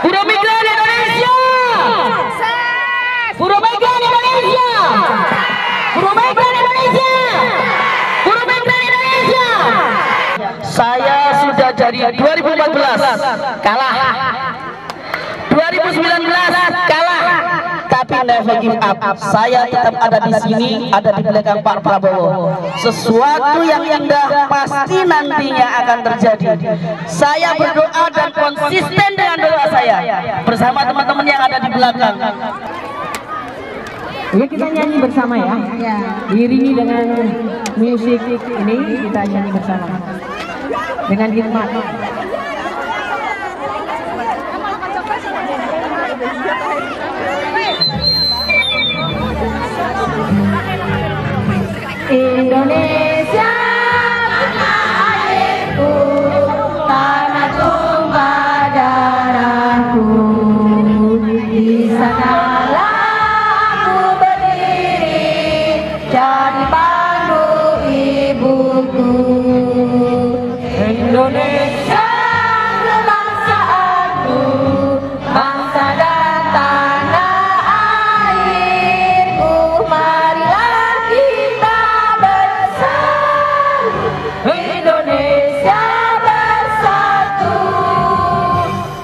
Buruh migran Indonesia. Buruh migran Indonesia. Buruh migran Indonesia. Buruh migran Indonesia. Saya sudah dari 2014 kalah. 2019 kalah. Tapi never give up. Saya tetap ada di sini, ada di belakang Pak Prabowo. Sesuatu yang indah pasti nantinya akan terjadi. Saya berdoa dan konsisten dengan doa saya bersama teman-teman yang ada di belakang. Ya, kita nyanyi bersama ya. Diiringi dengan musik ini, kita nyanyi bersama dengan hikmat. Indonesia airku, tanah tumpah darahku, di sanalah aku berdiri, jadi pandu ibuku. Indonesia kebangsaanku, bangsa dan tanah airku, marilah kita bersatu, Indonesia bersatu.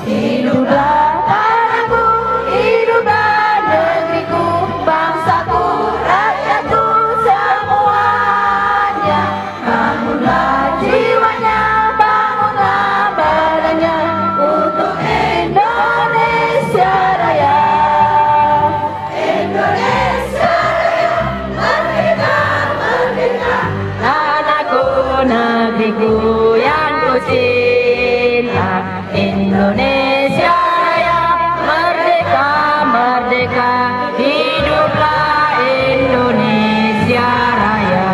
Hiduplah tanahku, hiduplah negeriku, bangsaku, rakyatku semuanya. Bangunlah jiwanya, bangunlah badannya untuk Indonesia Raya. Indonesia Raya, merdeka, merdeka. Tanahku, negeriku yang ku cinta. Indonesia Raya, merdeka, merdeka. Hiduplah Indonesia Raya.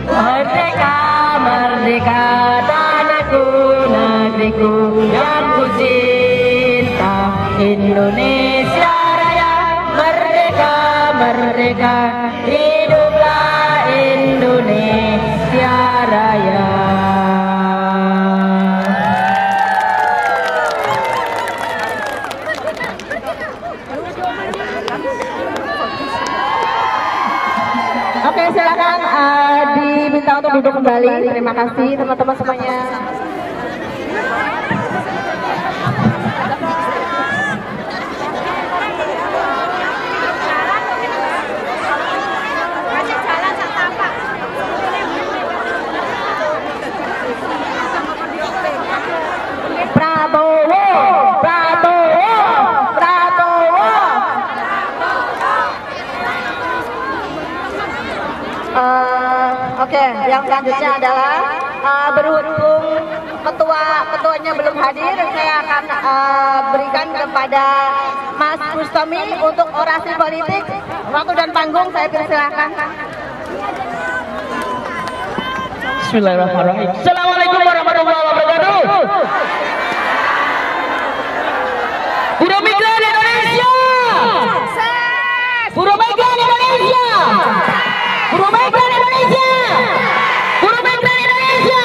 Merdeka, merdeka, tanahku, negeriku yang ku cinta. Indonesia Raya, merdeka, merdeka. Hiduplah Indonesia Raya. Oke, silakan diminta untuk duduk kembali. Terima kasih teman-teman semuanya. Prabowo, Prabowo, Prabowo. Oke, yang selanjutnya adalah berhubung ketuanya belum hadir, saya akan berikan kepada Mas Bustami untuk orasi politik. Waktu dan panggung saya persilahkan. Bismillahirrahmanirrahim. Assalamualaikum warahmatullahi wabarakatuh. Buruh migran Indonesia. Buruh migran Indonesia. Buruh migran Indonesia. Buruh migran Indonesia.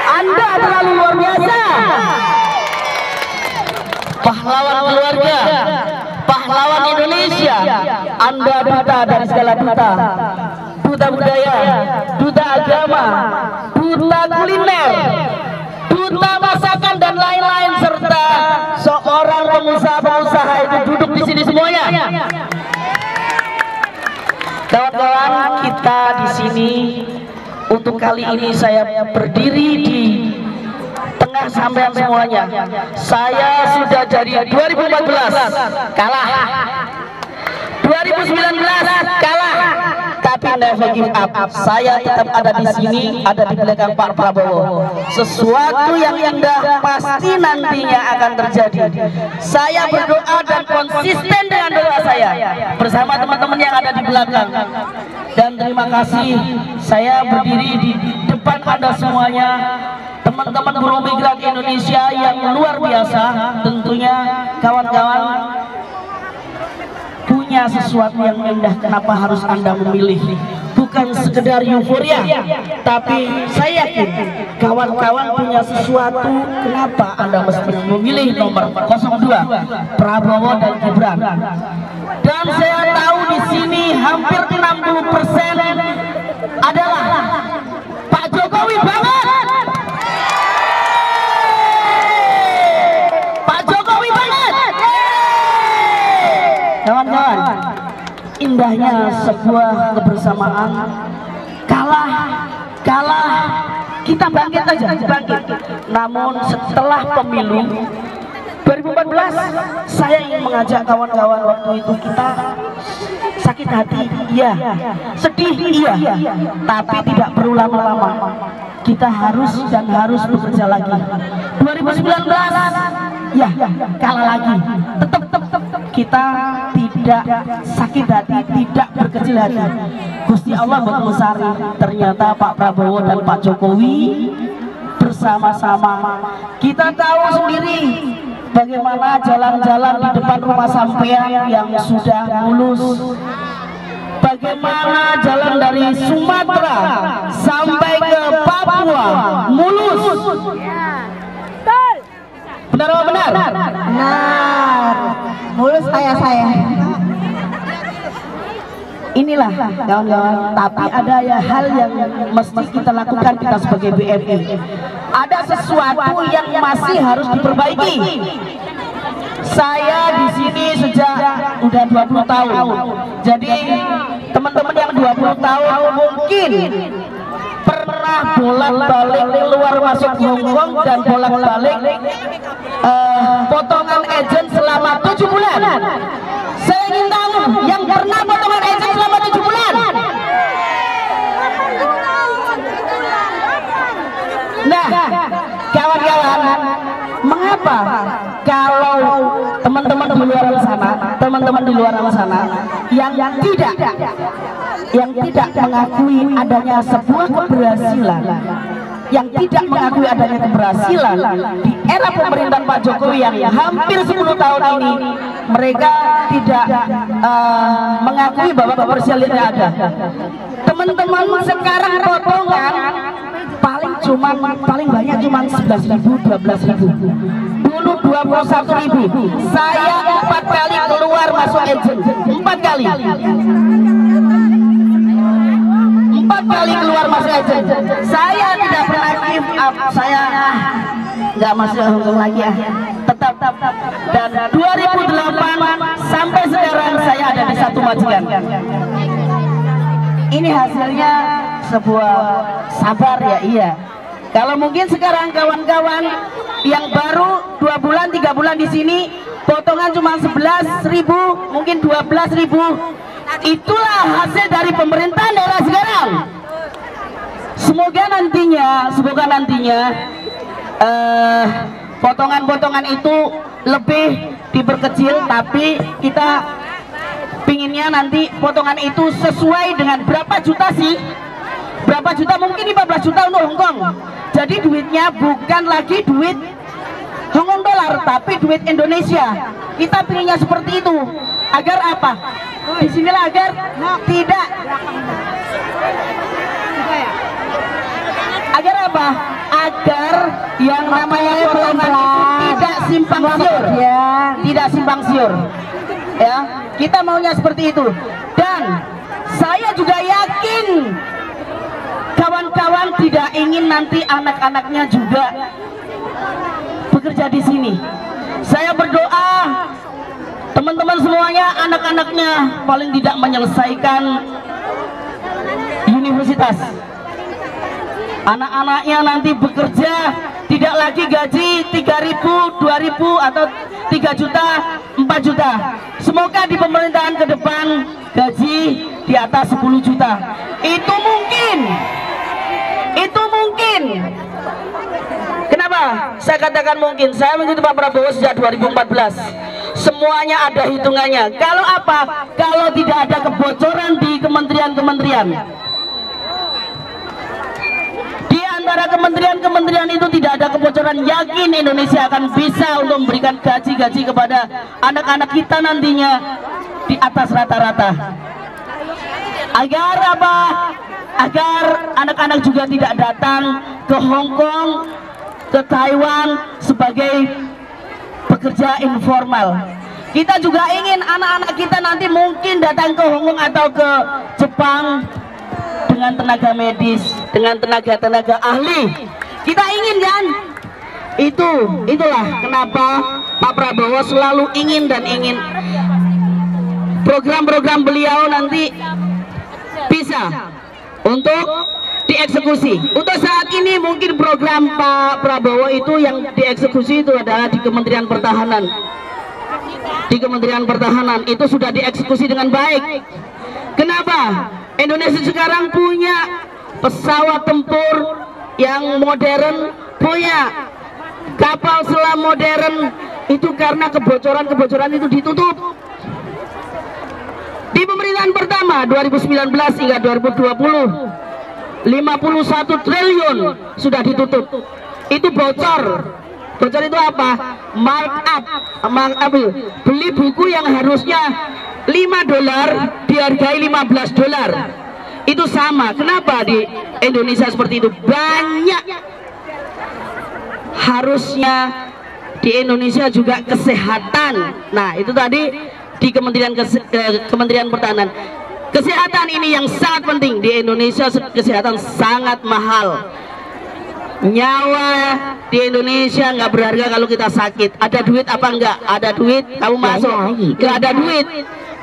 Anda terlalu luar biasa. Pahlawan keluarga, pahlawan Indonesia. Anda duta dari segala duta. Duta budaya, duta agama, duta kuliner, duta masakan dan lain-lain, serta seorang pengusaha-pengusaha itu duduk di sini semuanya. Kawan-kawan, kita di sini untuk kali ini saya berdiri di tengah sampean semuanya. Saya sudah dari 2014 kalah. 2019 kalah. Tapi never give up. Saya tetap ada di sini, ada di belakang Pak Prabowo. Sesuatu yang indah pasti nantinya akan terjadi. Saya berdoa dan konsisten dengan doa saya bersama teman-teman yang ada di belakang. Dan terima kasih, saya berdiri di depan Anda semuanya, teman-teman buruh migran Indonesia yang luar biasa. Tentunya kawan-kawan punya sesuatu yang indah, kenapa harus Anda memilih? bukan sekedar euforia, tapi saya yakin kawan-kawan punya sesuatu. Kenapa Anda mesti memilih nomor 02 Prabowo dan Gibran? Dan saya tahu di sini hampir 60% adalah Pak Jokowi banget. Pak Jokowi banget. Kawan-kawan, indahnya sebuah kebersamaan. Kalah kita bangkit aja, bangkit. Namun setelah pemilu 2014, saya ingin mengajak kawan-kawan, waktu itu kita sakit hati, iya, sedih, iya, tapi tidak perlu lama-lama. Kita harus bekerja lagi. 2019, ya, kalah lagi. Tetap kita tidak sakit hati, tidak berkecil hati. Gusti Allah Besari, ternyata Pak Prabowo dan Pak Jokowi bersama-sama. Kita tahu sendiri bagaimana jalan-jalan di depan rumah sampean yang sudah mulus, bagaimana jalan dari Sumatera sampai ke Papua mulus. Benar apa benar? Benar. Mulus saya. Inilah kawan-kawan, tapi ada ya hal yang mesti kita lakukan, kita sebagai BMI. Ada sesuatu yang masih harus diperbaiki. Saya di sini sejak udah 20 tahun. Jadi teman-teman yang 20 tahun mungkin pernah bolak-balik keluar masuk Hongkong dan bolak-balik potongan agent selama 7 bulan. Saya ingin tahu yang pernah potongan agent selama 7 bulan. Nah, kawan-kawan, mengapa kalau teman-teman di luar sana yang tidak mengakui adanya sebuah keberhasilan, yang tidak mengakui adanya keberhasilan di era pemerintahan Pak Jokowi yang hampir 10 tahun ini, mereka tidak mengakui bahwa keberhasilannya ada. Teman-teman sekarang potongan paling banyak cuma 11.000, 12.000. Dulu 21.000. Saya 4 kali keluar masuk agent, 4 kali. 4 kali keluar masuk agent. Saya tidak pernah give up. Saya nggak masuk Hongkong lagi ya. Tetap. Dan 2008 sampai sekarang saya ada di satu majikan. Ini hasilnya sebuah sabar ya, iya. Kalau mungkin sekarang kawan-kawan yang baru 2 bulan 3 bulan di sini potongan cuma 11.000, mungkin 12.000. Itulah hasil dari pemerintahan daerah sekarang. Semoga nantinya potongan-potongan itu lebih diperkecil, tapi kita pinginnya nanti potongan itu sesuai dengan berapa juta sih? Berapa juta? Mungkin 15 juta untuk Hongkong. Jadi duitnya bukan lagi duit Hongkong dolar, tapi duit Indonesia. Kita pinginnya seperti itu. Agar apa? Disinilah agar tidak. Agar apa? Agar yang namanya potongan itu tidak simpang siur. Tidak simpang siur. Ya, kita maunya seperti itu. Dan saya juga yakin kawan-kawan tidak ingin nanti anak-anaknya juga bekerja di sini. Saya berdoa teman-teman semuanya, anak-anaknya paling tidak menyelesaikan universitas. Anak-anaknya nanti bekerja tidak lagi gaji 3.000, 2.000 atau 3 juta, 4 juta. Semoga di pemerintahan ke depan gaji di atas 10 juta. Itu mungkin. Kenapa saya katakan mungkin? Saya mengikuti Pak Prabowo sejak 2014. Semuanya ada hitungannya. Kalau apa? Kalau tidak ada kebocoran di kementerian-kementerian. Di antara kementerian-kementerian itu tidak ada kebocoran, yakin Indonesia akan bisa untuk memberikan gaji-gaji kepada anak-anak kita nantinya di atas rata-rata. Agar apa? Agar anak-anak juga tidak datang ke Hong Kong, ke Taiwan sebagai pekerja informal. Kita juga ingin anak-anak kita nanti mungkin datang ke Hong Kong atau ke Jepang dengan tenaga medis, dengan tenaga ahli. Kita ingin kan? Itulah kenapa Pak Prabowo selalu ingin program-program beliau nanti bisa untuk dieksekusi. Untuk saat ini mungkin program Pak Prabowo itu yang dieksekusi itu adalah di Kementerian Pertahanan. Di Kementerian Pertahanan itu sudah dieksekusi dengan baik. Kenapa? Indonesia sekarang punya pesawat tempur yang modern, punya kapal selam modern, itu karena kebocoran itu ditutup. Di pemerintahan pertama 2019 hingga 2020 51 triliun sudah ditutup. Itu bocor. Bocor itu apa? Markup. Beli buku yang harusnya $5 dihargai $15. Itu sama. Kenapa di Indonesia seperti itu? Banyak. Harusnya di Indonesia juga kesehatan. Nah, itu tadi di Kementerian Pertahanan. Kesehatan ini yang sangat penting. Di Indonesia kesehatan sangat mahal. Nyawa di Indonesia nggak berharga kalau kita sakit. Ada duit apa enggak? Ada duit kamu masuk. Nggak ada duit,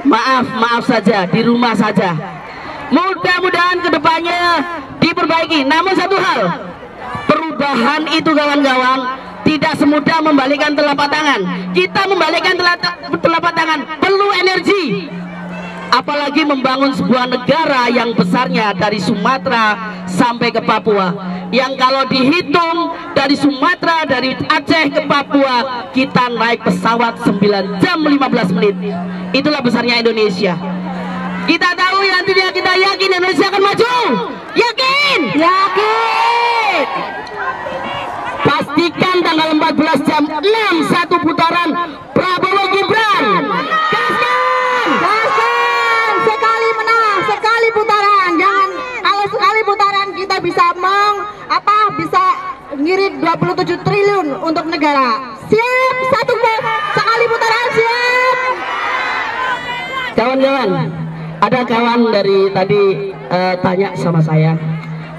maaf saja, di rumah saja. Mudah-mudahan kedepannya diperbaiki. Namun satu hal, perubahan itu kawan-kawan tidak semudah membalikkan telapak tangan. Kita membalikkan telapak tangan perlu energi. Apalagi membangun sebuah negara yang besarnya dari Sumatera sampai ke Papua. Yang kalau dihitung dari Sumatera, dari Aceh ke Papua, kita naik pesawat 9 jam 15 menit. Itulah besarnya Indonesia. Kita tahu nantinya, kita yakin Indonesia akan maju. Yakin? Yakin. Pastikan tanggal 14 jam 6 satu putaran Prabowo Gibran. Sekali menang, sekali putaran. Jangan kalau sekali putaran kita bisa bisa ngirit 27 triliun untuk negara. Siap, sekali putaran siap. Kawan-kawan, ada kawan dari tadi tanya sama saya,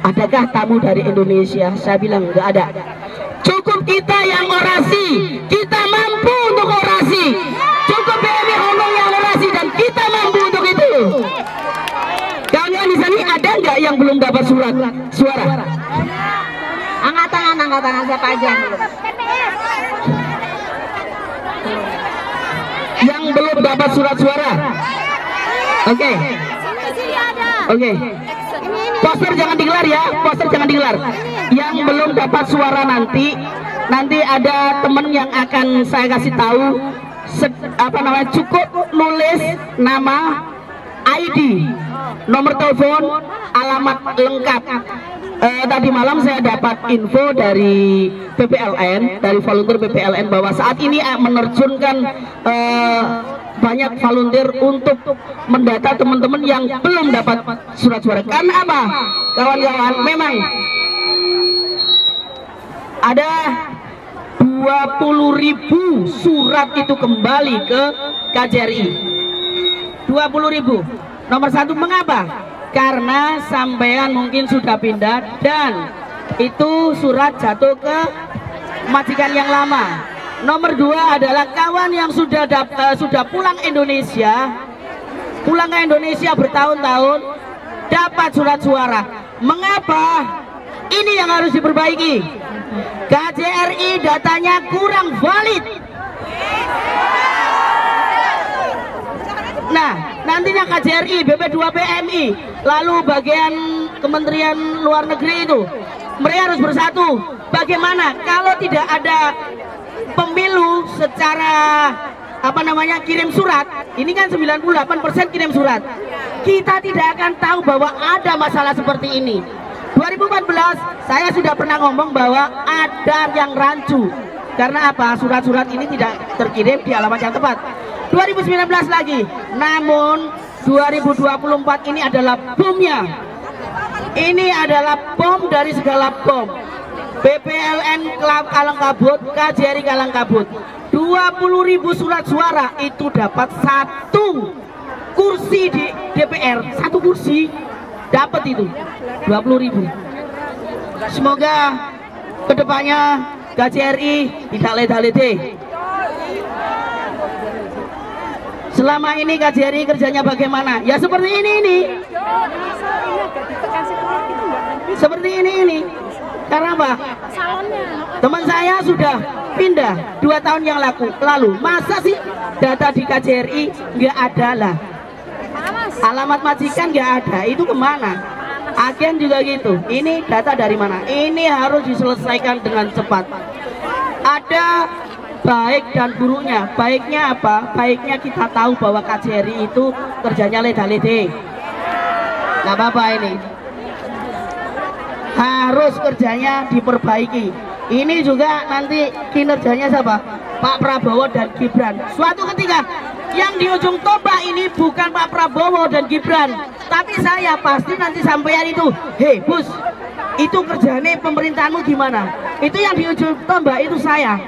adakah tamu dari Indonesia? Saya bilang nggak ada. Cukup kita yang orasi, kita mampu untuk orasi. Cukup BMI ngomong yang orasi dan kita mampu untuk itu. Kawan-kawan di sini ada nggak yang belum dapat suara? Angkat tangan siapa aja yang belum? Yang belum dapat surat suara. Oke. Poster jangan digelar ya, poster jangan digelar. Yang belum dapat suara nanti ada temen yang akan saya kasih tahu cukup nulis nama, ID, nomor telepon, alamat lengkap. Tadi malam saya dapat info dari PPLN, dari volunteer PPLN bahwa saat ini menerjunkan banyak volunteer untuk mendata teman-teman yang belum dapat surat suara. Karena apa? Kawan-kawan, memang ada 20.000 surat itu kembali ke KJRI. 20.000. Nomor satu, mengapa? Karena sampean mungkin sudah pindah dan itu surat jatuh ke majikan yang lama. Nomor dua adalah kawan yang sudah pulang ke Indonesia bertahun-tahun dapat surat suara. Mengapa? Ini yang harus diperbaiki. KJRI datanya kurang valid. Nah, nantinya KJRI, BP2PMI, lalu bagian Kementerian Luar Negeri itu, mereka harus bersatu. Bagaimana kalau tidak ada pemilu secara kirim surat? Ini kan 98% kirim surat. Kita tidak akan tahu bahwa ada masalah seperti ini. 2014 saya sudah pernah ngomong bahwa ada yang rancu. Karena apa? Surat-surat ini tidak terkirim di alamat yang tepat. 2019 lagi. Namun 2024 ini adalah bomnya. Ini adalah bom dari segala bom. BPLN Kalangkabut, KJRI Kalangkabut, 20.000 surat suara itu dapat 1 kursi di DPR, 1 kursi dapat itu 20.000. Semoga kedepannya KJRI tidak leda-lede. Selama ini KJRI kerjanya bagaimana? Ya seperti ini. Seperti ini. Karena apa? Teman saya sudah pindah 2 tahun yang lalu. Masa sih data di KJRI nggak ada lah? Alamat majikan nggak ada. Itu kemana? Agen juga gitu. Ini data dari mana? Ini harus diselesaikan dengan cepat. Ada baik dan buruknya. Baiknya apa? Baiknya kita tahu bahwa KJRI itu kerjanya leda-lede. Gak apa-apa ini. Harus kerjanya diperbaiki. Ini juga nanti kinerjanya siapa? Pak Prabowo dan Gibran. Suatu ketika yang di ujung tombak ini bukan Pak Prabowo dan Gibran, tapi saya pasti nanti sampean itu, hei Bus, itu kerjanya pemerintahanmu gimana? Itu yang di ujung tombak itu saya.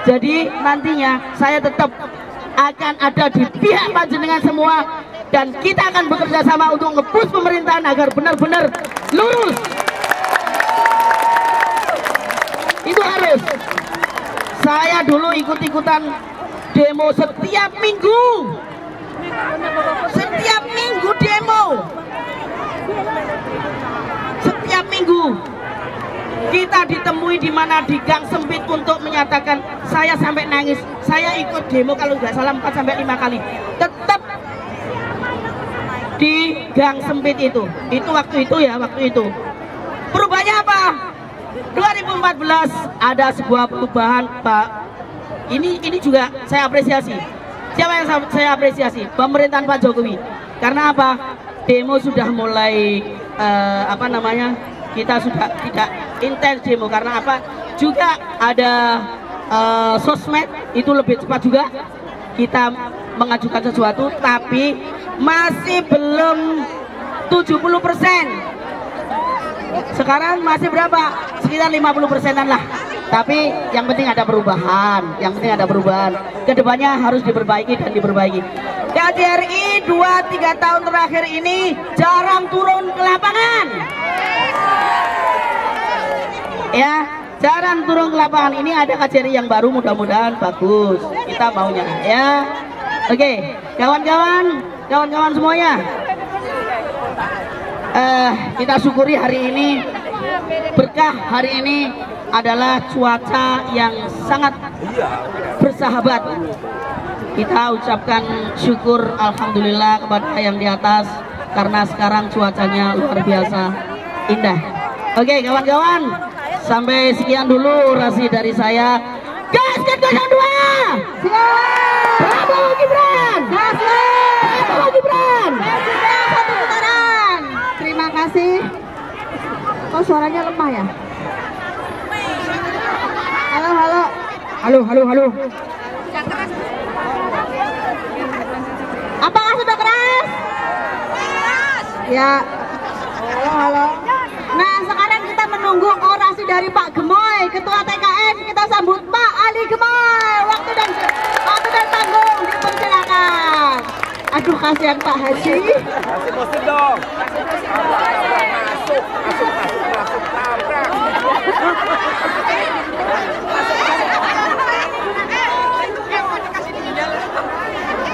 Jadi nantinya saya tetap akan ada di pihak panjenengan semua, dan kita akan bekerja sama untuk nge-push pemerintahan agar benar-benar lurus. Itu harus. Saya dulu ikut-ikutan demo setiap minggu. Setiap minggu demo. Setiap minggu. Kita ditemui di mana di gang sempit untuk menyatakan, saya sampai nangis. Saya ikut demo kalau nggak salah 4 sampai 5 kali. Tetap di gang sempit itu. Itu waktu itu ya, waktu itu. Perubahannya apa? 2014 ada sebuah perubahan, Pak. Ini juga saya apresiasi. Siapa yang saya apresiasi? Pemerintahan Pak Jokowi. Karena apa? Demo sudah mulai kita sudah tidak intens demo. Karena apa? Juga ada sosmed, itu lebih cepat juga kita mengajukan sesuatu, tapi masih belum 70%. Sekarang masih berapa? Sekitar 50%-an lah. Tapi yang penting ada perubahan. Yang penting ada perubahan. Kedepannya harus diperbaiki dan diperbaiki. KJRI 2-3 tahun terakhir ini jarang turun ke lapangan. Ya, jarang turun ke lapangan. Ini ada KJRI yang baru, mudah-mudahan bagus. Kita maunya ya. Oke, kawan-kawan semuanya. Kita syukuri hari ini, berkah hari ini adalah cuaca yang sangat bersahabat. Kita ucapkan syukur alhamdulillah kepada yang di atas, karena sekarang cuacanya luar biasa indah. Oke kawan-kawan, sampai sekian dulu orasi dari saya. Gaskan 02. Prabowo Gibran. Prabowo Gibran. Terima kasih. Kok suaranya lemah ya? Halo. Apakah sudah keras? Ya. Halo. Nah, sekarang kita menunggu orasi dari Pak Gemoy, Ketua TKN. Kita sambut Pak Ali Gemoy. Waktu dan tanggung dipersilakan. Aduh, kasihan Pak Haji. Masih posting dong. Masuk.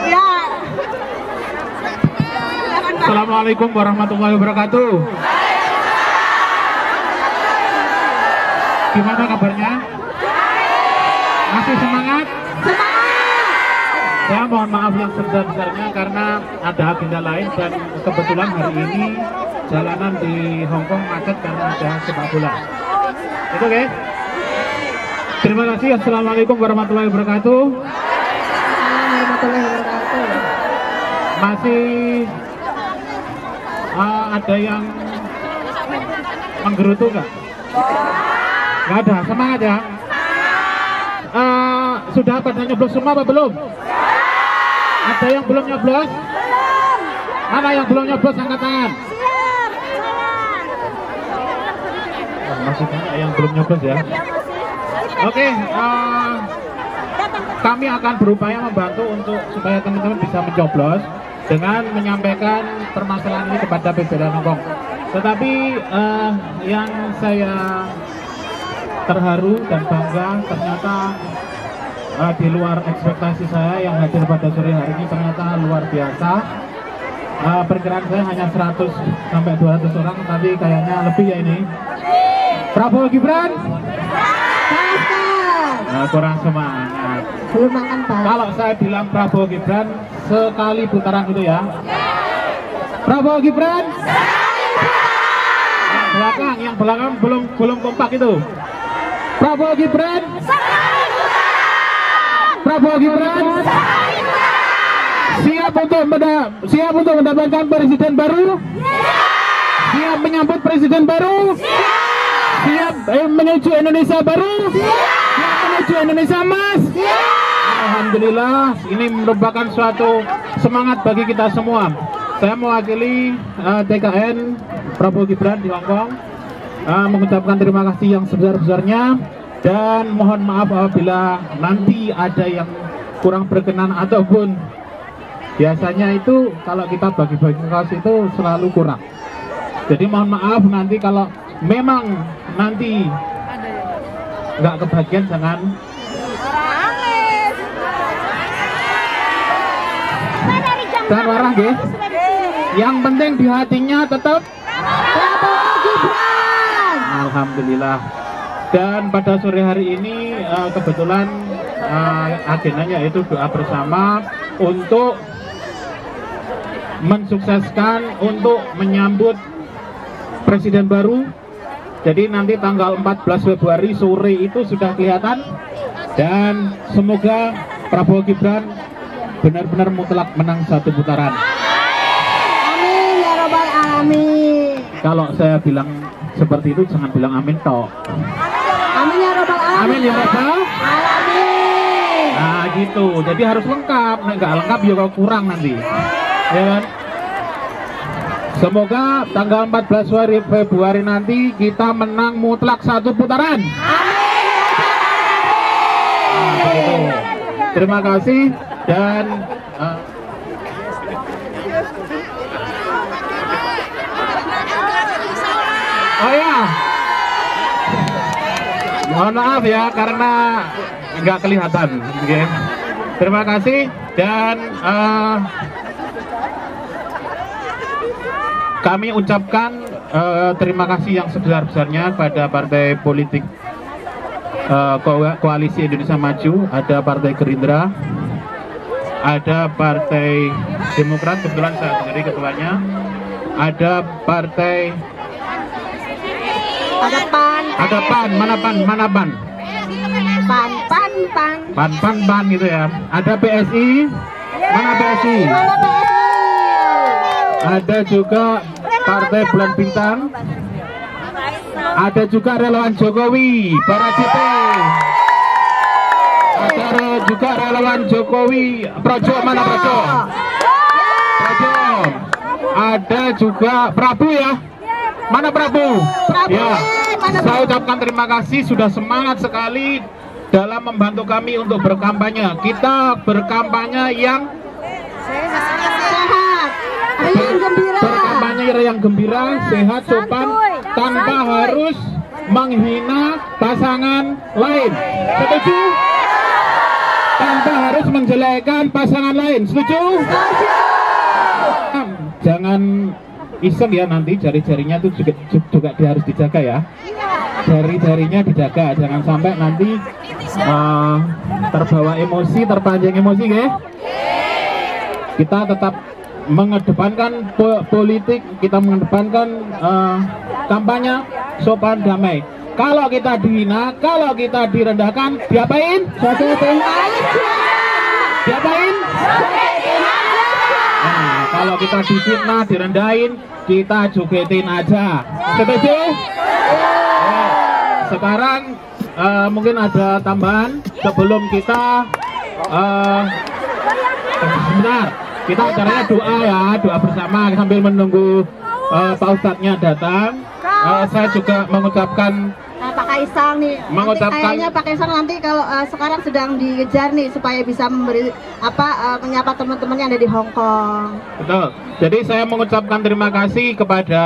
Ya. Assalamualaikum warahmatullahi wabarakatuh. Gimana kabarnya? Masih semangat? Saya mohon maaf yang sebesar-besarnya karena ada agenda lain, dan kebetulan hari ini jalanan di Hongkong macet karena ada sepak bola. Itu guys. Terima kasih. Assalamualaikum warahmatullahi wabarakatuh. Masih ada yang menggerutu nggak? Nggak ada. Semangat ya. Sudah pada nyoblos semua apa belum? Ada yang belum nyoblos? Mana yang belum nyoblos angkat tangan? Masih banyak yang belum nyoblos ya. Oke, kami akan berupaya membantu untuk supaya teman-teman bisa mencoblos dengan menyampaikan permasalahan ini kepada PPD Hongkong. Tetapi yang saya terharu dan bangga ternyata di luar ekspektasi saya yang hadir pada sore hari ini ternyata luar biasa. Perkiraan saya hanya 100 sampai 200 orang, tapi kayaknya lebih ya ini. Prabowo Gibran? Kurang semangat. Belum makan Pak. Kalau saya bilang Prabowo Gibran sekali putaran gitu ya. Prabowo Gibran? Yang belakang belum kompak itu. Prabowo Gibran? Prabowo Gibran? Siap untuk mendapatkan presiden baru? Siap menyambut presiden baru? Siap menuju Indonesia baru? Siap menuju Indonesia emas? Alhamdulillah, ini merupakan suatu semangat bagi kita semua. Saya mewakili TKN Prabowo Gibran di Hongkong mengucapkan terima kasih yang sebesar-besarnya dan mohon maaf apabila nanti ada yang kurang berkenan ataupun biasanya itu kalau kita bagi-bagi kaos itu selalu kurang. Jadi mohon maaf nanti kalau memang nanti nggak kebagian jangan marah nggih. Yang penting di hatinya tetap Prabowo Gibran. Alhamdulillah. Dan pada sore hari ini kebetulan agendanya yaitu doa bersama untuk mensukseskan untuk menyambut presiden baru. Jadi nanti tanggal 14 Februari sore itu sudah kelihatan dan semoga Prabowo Gibran benar-benar mutlak menang satu putaran. Amin ya robbal alamin. Kalau saya bilang seperti itu jangan bilang amin toh. Amin ya robbal alamin. Amin ya robbal alamin. Nah gitu. Jadi harus lengkap. Nah nggak lengkap juga kurang nanti. Ya kan? Semoga tanggal 14 Februari nanti kita menang mutlak satu putaran. Amin. Terima kasih dan oh ya, mohon maaf ya karena nggak kelihatan. Okay. Terima kasih dan kami ucapkan terima kasih yang sebesar-besarnya pada partai politik Koalisi Indonesia Maju, ada Partai Gerindra, ada Partai Demokrat, kebetulan saya sendiri ketuanya, ada Partai, ada PAN, mana PAN? PAN gitu ya. Ada PSI, mana PSI? Ada juga Partai Bulan Bintang, ada juga relawan Jokowi, Barajite, ada juga relawan Jokowi, Projo, mana Projo? Projo, ada juga Prabu ya, mana Prabu? Ya, saya ucapkan terima kasih sudah semangat sekali dalam membantu kami untuk berkampanye. Kita berkampanye yang berkampanye yang gembira, sehat, sopan, tanpa harus menghina pasangan lain. Setuju? Tanpa harus menjelekkan pasangan lain. Setuju? Jangan iseng ya, nanti jari-jarinya itu juga harus dijaga ya. Jari-jarinya dijaga, jangan sampai nanti terbawa emosi, terpancing emosi ya. Kita tetap mengedepankan politik, kita mengedepankan kampanye sopan damai. Kalau kita dihina, kalau kita direndahkan, diapain? Diapain? Nah, kalau kita difitnah, direndahin, kita jogetin aja. Setuju? Sekarang mungkin ada tambahan sebelum kita sebentar. Kita acaranya doa ya, doa bersama sambil menunggu Pak Ustadznya datang. Saya juga mengucapkan Pak Kaisang nih. Kayaknya Pak Kaisang nanti kalau sekarang sedang dikejar nih supaya bisa memberi menyapa teman-teman yang ada di Hong Kong. Betul. Jadi saya mengucapkan terima kasih kepada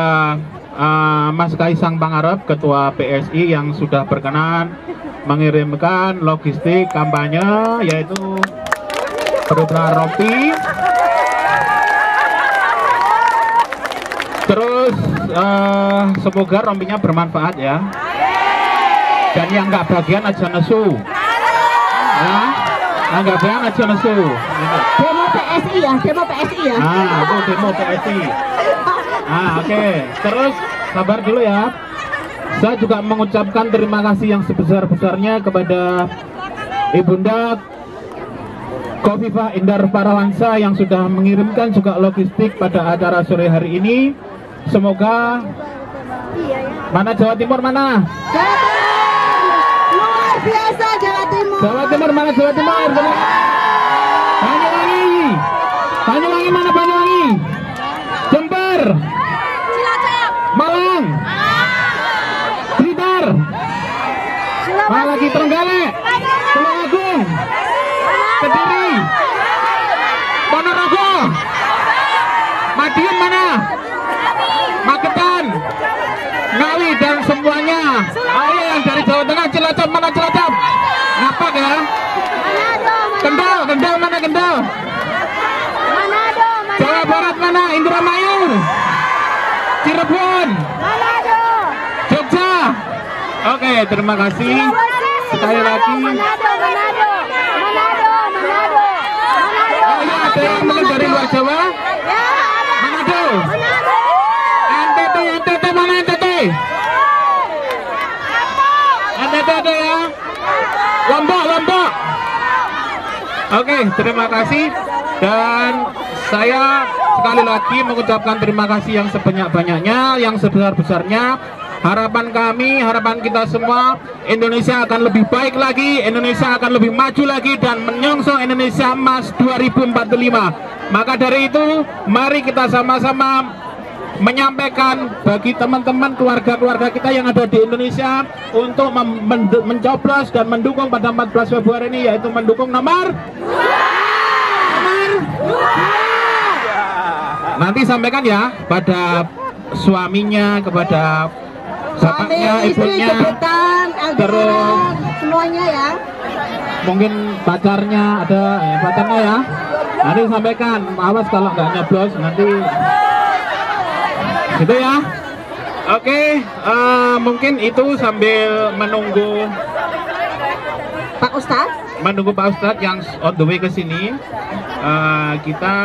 Mas Kaisang Pangarep, Ketua PSI yang sudah berkenan mengirimkan logistik kampanye yaitu berupa rompi. Terus semoga rompinya bermanfaat ya. Dan yang nggak bagian aja nesu. Ya, yang nggak bagian aja nesu. Demo PSI ya, demo PSI ya. Itu demo PSI. Oke. Terus sabar dulu ya. Saya juga mengucapkan terima kasih yang sebesar-besarnya kepada Ibunda Khofifah Indar Parawansa yang sudah mengirimkan juga logistik pada acara sore hari ini. Semoga mana Jawa Timur mana? Luar biasa Jawa Timur. Jawa Timur mana Jawa Timur? Banyuwangi. Banyuwangi mana Banyuwangi? Jember. Malang. Blitar. Mana lagi Trenggalek. Tulungagung. Kediri. Ponorogo. Madiun mana? Magetan, Ngawi dan semuanya. Ayo yang dari Jawa Tengah, Cilacap mana Cilacap? Ngapak ya? Kendal, Kendal mana Kendal? Jawa Barat mana? Indramayu, Cirebon, Jogja. Oke, terima kasih. Sekali lagi. Oh ya, ada yang mungkin dari luar Jawa? Manado. NTT mana NTT? NTT ada ya? Lombok. Oke, terima kasih. Dan saya sekali lagi mengucapkan terima kasih yang sebanyak-banyaknya, yang sebesar-besarnya. Harapan kami, harapan kita semua, Indonesia akan lebih baik lagi, Indonesia akan lebih maju lagi dan menyongsong Indonesia Emas 2045. Maka dari itu, mari kita sama-sama menyampaikan bagi teman-teman keluarga-keluarga kita yang ada di Indonesia untuk mencoblos dan mendukung pada 14 Februari ini, yaitu mendukung nomor 2. Nanti sampaikan ya pada suaminya, kepada bapaknya, ibunya, terus semuanya ya. Mungkin pacarnya ada, pacarnya ya. Nanti sampaikan, awas kalau nggak nyoblos nanti. Gitu ya. Oke, mungkin itu sambil menunggu Pak Ustadz. Menunggu Pak Ustadz yang on the way ke sini. Kita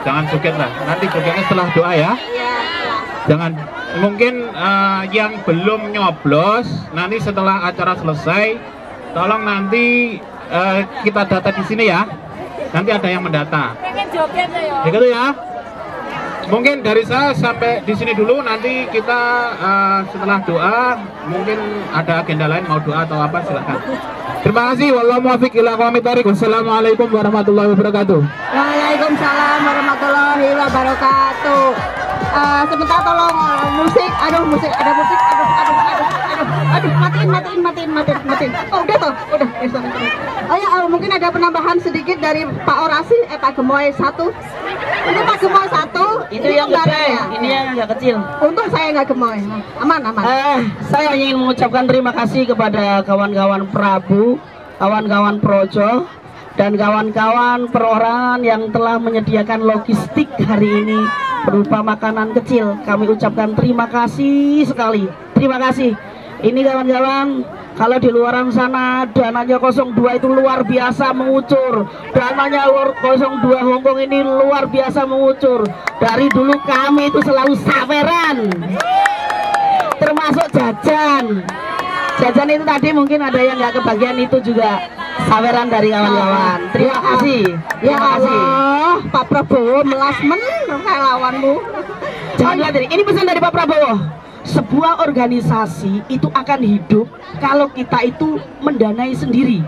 jangan joget lah. Nanti jogetnya setelah doa ya. Jangan, mungkin yang belum nyoblos nanti setelah acara selesai, tolong nanti kita data di sini ya. Nanti ada yang mendata. Pengen joget ya. Gitu ya. Mungkin dari saya sampai di sini dulu. Nanti kita setelah doa, mungkin ada agenda lain mau doa atau apa, silakan. Terima kasih. Wallahu muwaffiq ila aqwamit thoriq. Wassalamualaikum warahmatullahi wabarakatuh. Waalaikumsalam warahmatullahi wabarakatuh. Sebentar tolong musik. Ada musik. Matiin. Oh, udah toh. Udah. Oh ya, mungkin ada penambahan sedikit dari Pak Orasi, Pak Gemoy 1. Ini Pak Gemoy 1. Itu yang gede, ini yang agak kecil. Untung saya nggak gemoy. Aman. Saya ingin mengucapkan terima kasih kepada kawan-kawan Prabu, kawan-kawan Projo, dan kawan-kawan perorangan yang telah menyediakan logistik hari ini berupa makanan kecil. Kami ucapkan terima kasih sekali. Terima kasih. Ini kawan-kawan, kalau di luaran sana dananya 02 itu luar biasa mengucur. Dananya 02 Hongkong ini luar biasa mengucur. Dari dulu kami itu selalu saweran, termasuk jajan. Jajan itu tadi mungkin ada yang nggak kebagian, itu juga saweran dari kawan-kawan. Terima kasih. Ya Allah, Pak Prabowo melas relawanmu. Jangan khawatir, ini pesan dari Pak Prabowo. Sebuah organisasi itu akan hidup kalau kita itu mendanai sendiri.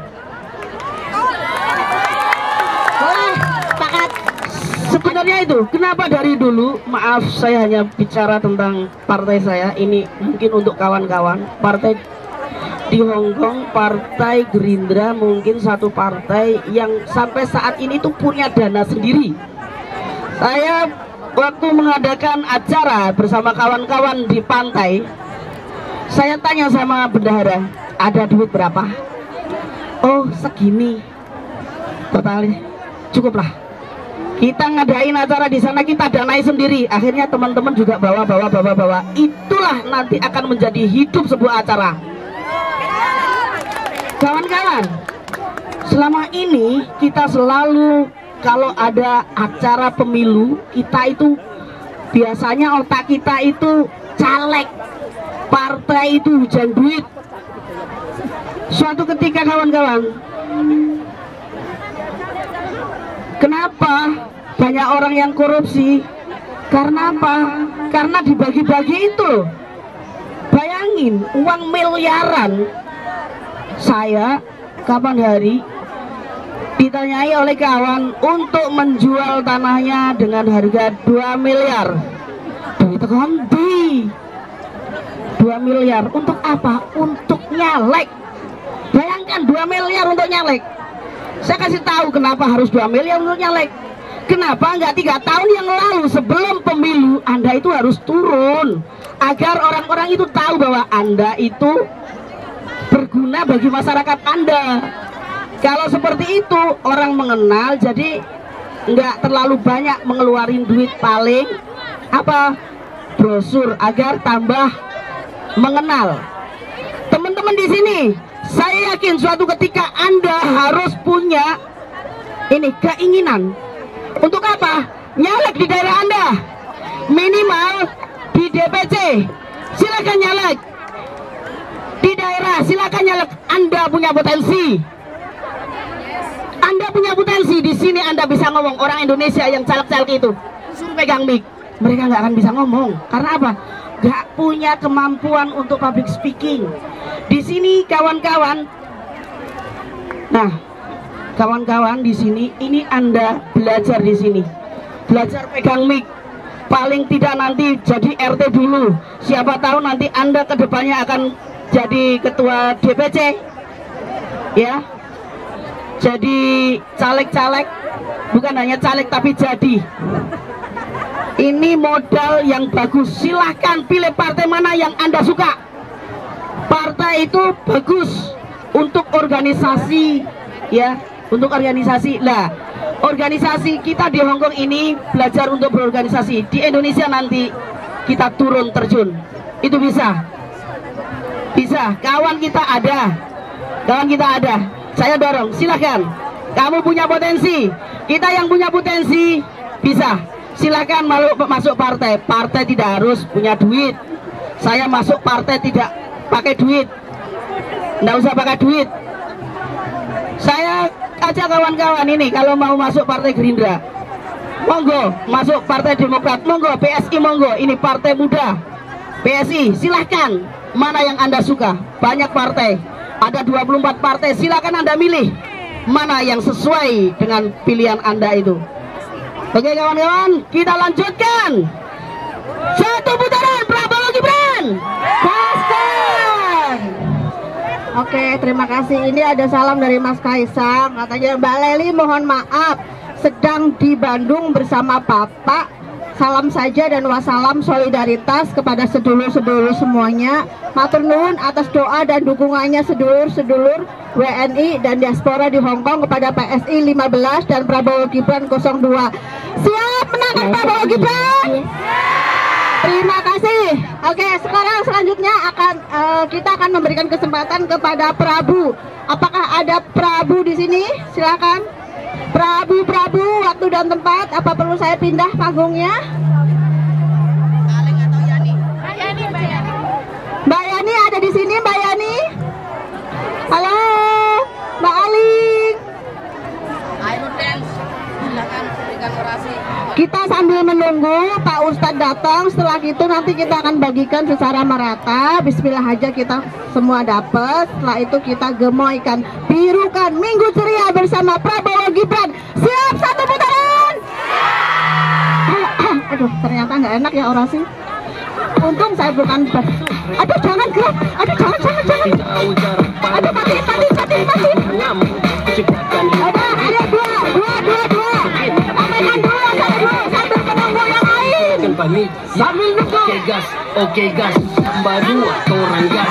Boleh, sepakat. Soalnya itu, kenapa dari dulu, maaf saya hanya bicara tentang partai saya, ini mungkin untuk kawan-kawan, partai di Hong Kong, partai Gerindra mungkin satu partai yang sampai saat ini tuh punya dana sendiri. Saya waktu mengadakan acara bersama kawan-kawan di pantai, saya tanya sama bendahara, ada duit berapa? Oh segini, totalnya cukuplah. Kita ngadain acara di sana, kita danai sendiri. Akhirnya teman-teman juga bawa. Itulah nanti akan menjadi hidup sebuah acara. Kawan-kawan, selama ini kita selalu kalau ada acara pemilu, kita itu biasanya otak kita itu caleg, partai itu hujan duit. Suatu ketika kawan-kawan, kenapa banyak orang yang korupsi? Karena apa? Karena dibagi-bagi itu. Bayangin uang miliaran. Saya kapan hari ditanyai oleh kawan untuk menjual tanahnya dengan harga 2 miliar. Duit kondi 2 miliar untuk apa? Untuk nyalek. Bayangkan 2 miliar untuk nyalek. Saya kasih tahu kenapa harus 2 miliar untuk nyalek. Kenapa enggak 3 tahun yang lalu sebelum pemilu Anda itu harus turun, agar orang-orang itu tahu bahwa Anda itu berguna bagi masyarakat Anda. Kalau seperti itu orang mengenal, jadi enggak terlalu banyak mengeluarin duit, paling apa, brosur, agar tambah mengenal. Teman-teman di sini, saya yakin suatu ketika Anda harus punya ini keinginan. Untuk apa? Nyalek di daerah Anda. Minimal di DPC silakan nyalek. Di daerah silakan nyalek. Anda punya potensi. Anda punya potensi. Di sini Anda bisa ngomong. Orang Indonesia yang caleg-caleg itu suruh pegang mic, mereka nggak akan bisa ngomong. Karena apa? Nggak punya kemampuan untuk public speaking. Di sini kawan-kawan, nah kawan-kawan di sini, ini Anda belajar di sini, belajar pegang mic. Paling tidak nanti jadi RT dulu. Siapa tahu nanti Anda kedepannya akan jadi ketua DPC, ya. Jadi caleg-caleg, bukan hanya caleg tapi jadi. Ini modal yang bagus. Silahkan pilih partai mana yang Anda suka. Partai itu bagus untuk organisasi, ya, untuk organisasi. Lah, organisasi kita di Hong Kong ini belajar untuk berorganisasi. Di Indonesia nanti kita turun terjun, itu bisa. Bisa. Kawan kita ada, saya dorong. Silahkan. Kamu punya potensi. Kita yang punya potensi bisa. Silahkan masuk partai. Partai tidak harus punya duit. Saya masuk partai tidak pakai duit. Nggak usah pakai duit. Saya ajak kawan-kawan ini kalau mau masuk partai Gerindra, monggo. Masuk partai Demokrat, monggo. PSI, monggo. Ini partai muda. PSI, silahkan. Mana yang Anda suka? Banyak partai. Ada 24 partai. Silahkan Anda milih mana yang sesuai dengan pilihan Anda itu. Oke kawan-kawan, kita lanjutkan. Satu putaran Prabowo Gibran. Gaskan. Oke, terima kasih. Ini ada salam dari Mas Kaisang. Katanya Mbak Leli mohon maaf, sedang di Bandung bersama Bapak. Salam saja dan wassalam solidaritas kepada sedulur-sedulur semuanya. Matur nuwun atas doa dan dukungannya sedulur-sedulur WNI dan diaspora di Hong Kong kepada PSI 15 dan Prabowo Gibran 02. Siap menangkan Prabowo Gibran? Terima kasih. Oke, sekarang selanjutnya kita akan memberikan kesempatan kepada Prabu. Apakah ada Prabu di sini? Silakan. Prabu, waktu dan tempat. Apa perlu saya pindah panggungnya? Aleng atau Yani? Mbak Yani ada di sini, Mbak Yani. Halo, Mbak Aling. Ayo dance. Silakan berikan orasi. Kita sambil menunggu Pak Ustadz datang. Setelah itu nanti kita akan bagikan secara merata. Bismillah aja kita semua dapat. Setelah itu kita gemoykan, birukan Minggu Ceria bersama Prabowo Gibran. Siap, satu putaran. Aduh, ternyata nggak enak ya orasi. Untung saya bukan. Aduh, jangan gerak. Aduh, jangan. Aduh, mati. Ada dua. Sampaikan dulu sambil menunggu yang lain. Sambil nunggu. Oke gas, baru atau orang gas.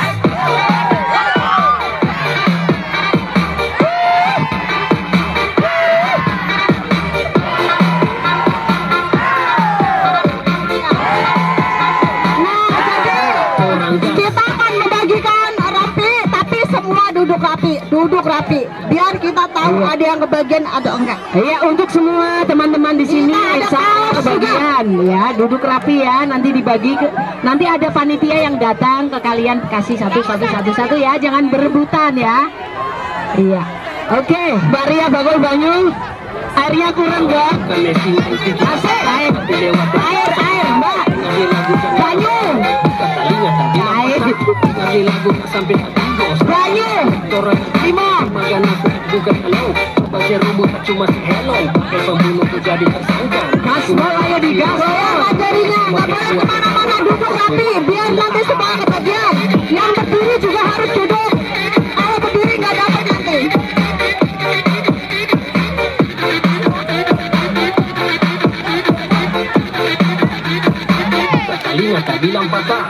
Duduk rapi, biar kita tahu ada yang kebagian atau enggak. Iya, untuk semua teman-teman di sini kebagian ya, duduk rapi ya. Nanti dibagi, nanti ada panitia yang datang ke kalian, kasih satu ya, jangan berebutan ya. Iya, oke. Mbak Ria Bagol Banyu, airnya kurang gak? Asik, air, Mbak Banyu, Banyu, Timo, Mas Bol, ayo digas. Jarinya nggak boleh kemana-mana, duduk rapi, biar nanti semua kebagian. Yang berdiri juga harus duduk. Kalau berdiri nggak dapat nanti. Kalinya tak bilang patah.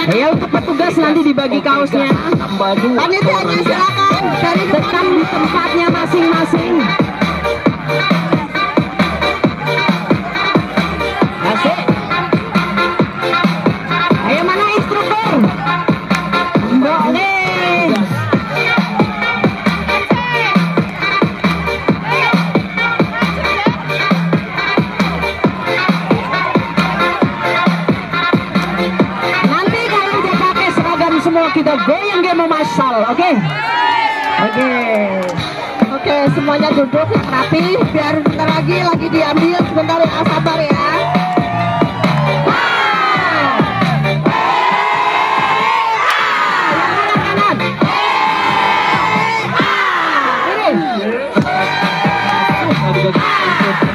Ayo untuk petugas nanti dibagi kaosnya. Panitianya silakan dari depan di tempatnya masing-masing. Asik. Ayo mana instruktur? Boleh. Semua kita goyang game masal, oke? Oke, semuanya duduk yang rapi, biar bentar lagi diambil, sebentar ya, sabar ya.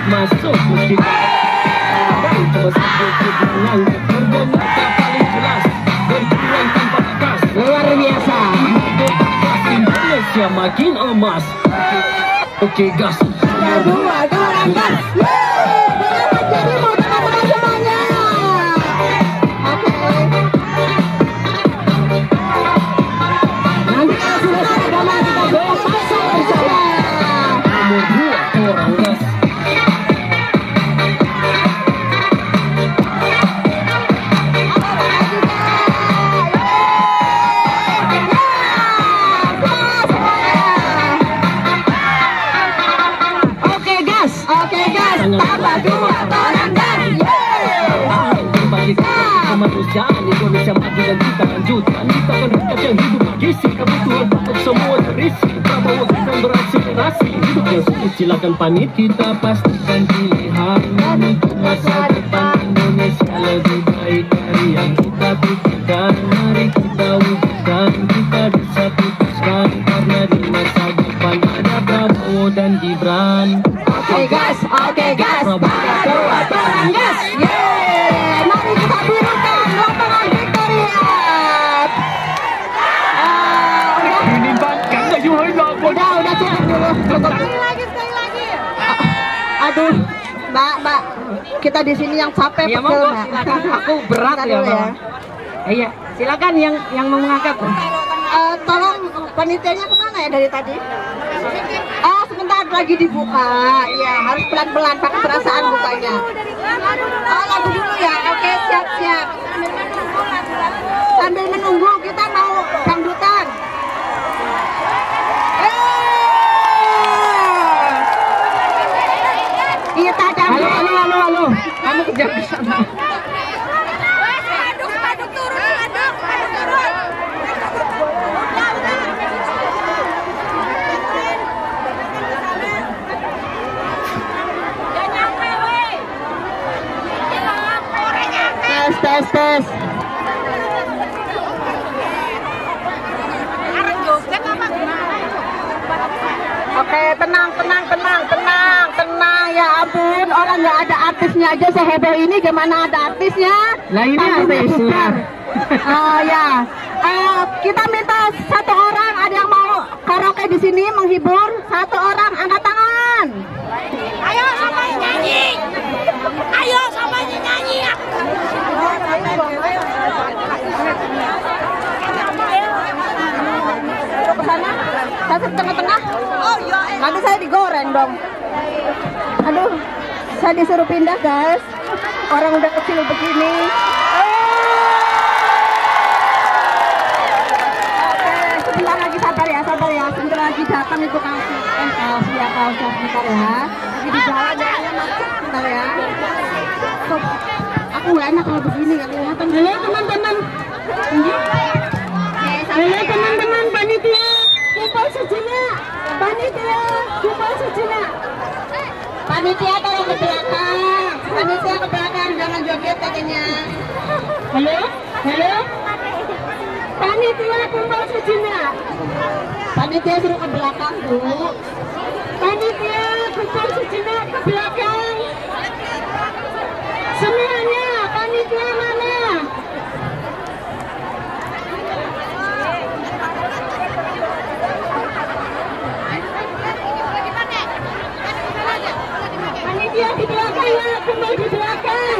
Masuk luar biasa. Indonesia makin emas. Oke gas. Dua gas. Jadi mau teman-teman semuanya. Oke. Nanti kalau sudah seragam kita goyang masuk bersama. Nomor 2 orang gas. Tambah 2 orang gas. Kemanusiaan Indonesia maju dan kita lanjutkan. Kita akan rakyat yang hidup bergizi, kebutuhan pokok semua terisi. Prabowo akan beraspirasi, hidup yang sulit silakan pamit. Kita pastikan pilihan untuk masa depan Indonesia lebih baik dari yang kita pikirkan. Mari kita wujudkan, kita bisa putuskan, karena di masa depan ada Prabowo dan Gibran. Oke gas. Tambah 2 orang gas. Mari kita birukan lapangan Victoriat. Ini bangkang gak jual dong. Udah cukup dulu. Sekali lagi. Aduh, Mbak, kita di sini yang capek Ya betul, monggo, Mbak. silakan. Aku berat Bentar ya, dulu Bang. Iya, silakan yang mau mengangkat. Tolong panitianya kemana ya dari tadi? Oh, sebentar lagi dibuka. Iya, harus pelan-pelan, pakai perasaan bukanya. Oh, lagu dulu ya. Oke, siap. Sambil menunggu kita mau dangdutan. Kita dangdut. Halo. Kamu kejar ke sana. Aduk turun. tes. Oke, tenang ya ampun, orang nggak ada artisnya aja seheboh ini, gimana ada artisnya? Lah ini artisnya. Oh ya, kita minta satu orang, ada yang mau karaoke di sini menghibur, satu orang angkat tangan. Ayo sama nyanyi. Ayo sama nyanyi. Ke sana, saya tengah-tengah. Oh iya. Nanti saya digoreng dong. Aduh, saya disuruh pindah guys. Orang udah kecil begini. Oke, sebentar lagi sabar ya. Sebentar lagi datang itu kaosnya. Kaosnya sebentar ya. Lagi di jalan ya, sebentar ya. Aku nggak enak kalau begini, nggak kelihatan. Halo teman-teman. Halo teman-teman panitia. Kumpul sejenak. Panitia, kumpul sejenak. Panitia tolong ke belakang. Panitia ke belakang, jangan joget katanya. Halo? Panitia kumpul sejenak. Panitia suruh ke belakang, Bu. Panitia kumpul sejenak ke belakang. Semuanya, panitia mana? Panitia di belakang ya, kumpul di belakang.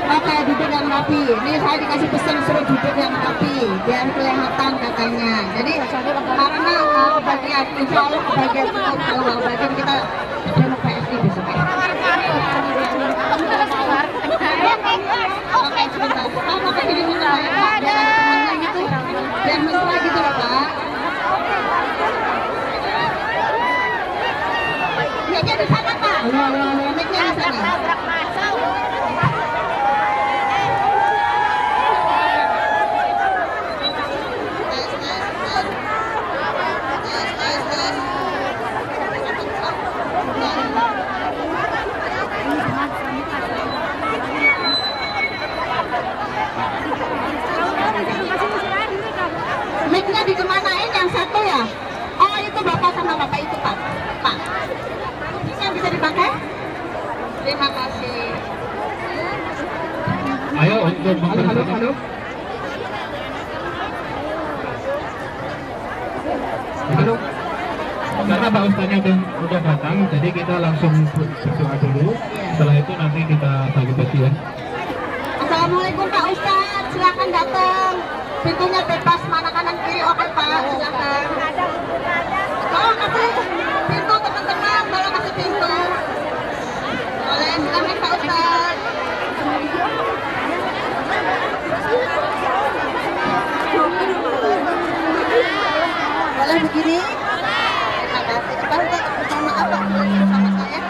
Oke, duduk yang rapi. Ini saya dikasih pesan suruh duduk yang rapi, biar kelihatan katanya. Jadi karena bagian insya Allah bagian itu kalau bagian kita demo PSI besok. Oke, sebentar. Mau ke sini dulu ya, Pak. Biar ada temannya gitu. Biar mesra gitu loh, Pak. Mic-nya di sana, Pak. Mic-nya di sana. Mic-nya dikemanain yang satu ya? Oh itu bapak sama bapak itu Pak. Bisa dipakai? Terima kasih. Ayo untuk halo. Karena Pak Ustadznya udah datang, jadi kita langsung berdoa dulu. Setelah itu nanti kita bagi-bagi ya. Assalamualaikum Pak Ustadz, silakan datang. Pintunya bebas, mana kanan kiri, oke Pak, silakan. Tolong kasih pintu teman-teman, tolong kasih pintu. Boleh, silakan Pak Ustadz. Boleh begini? Terima kasih. Pak Ustadz, bersama apa? Bersama saya.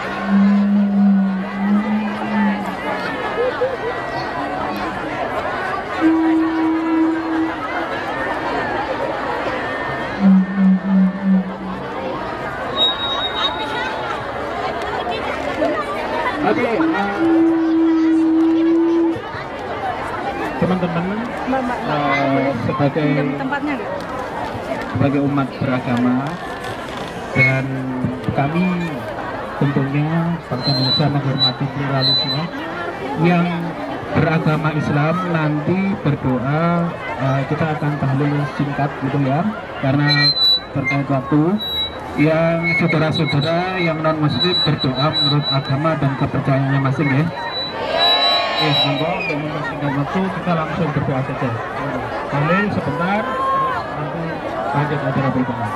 Oke, teman-teman, sebagai umat beragama dan kami tentunya Bangsa Indonesia menghormati pluralisme yang beragama Islam. Nanti berdoa kita akan tahlil singkat gitu ya, karena terkait waktu. Yang saudara-saudara yang non muslim berdoa menurut agama dan kepercayaannya masing ya. Monggo untuk mempersingkat waktu kita langsung berdoa saja. Tahlil sebentar, nanti lanjut acara berikutnya.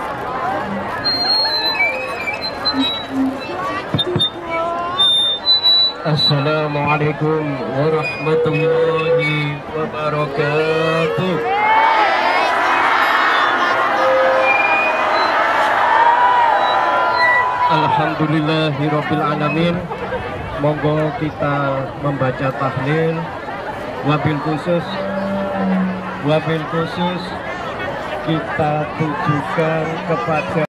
Assalamualaikum warahmatullahi wabarakatuh. Alhamdulillahirabbil alamin. Monggo kita membaca tahlil wabil khusus wabil khusus kita tujukan kepada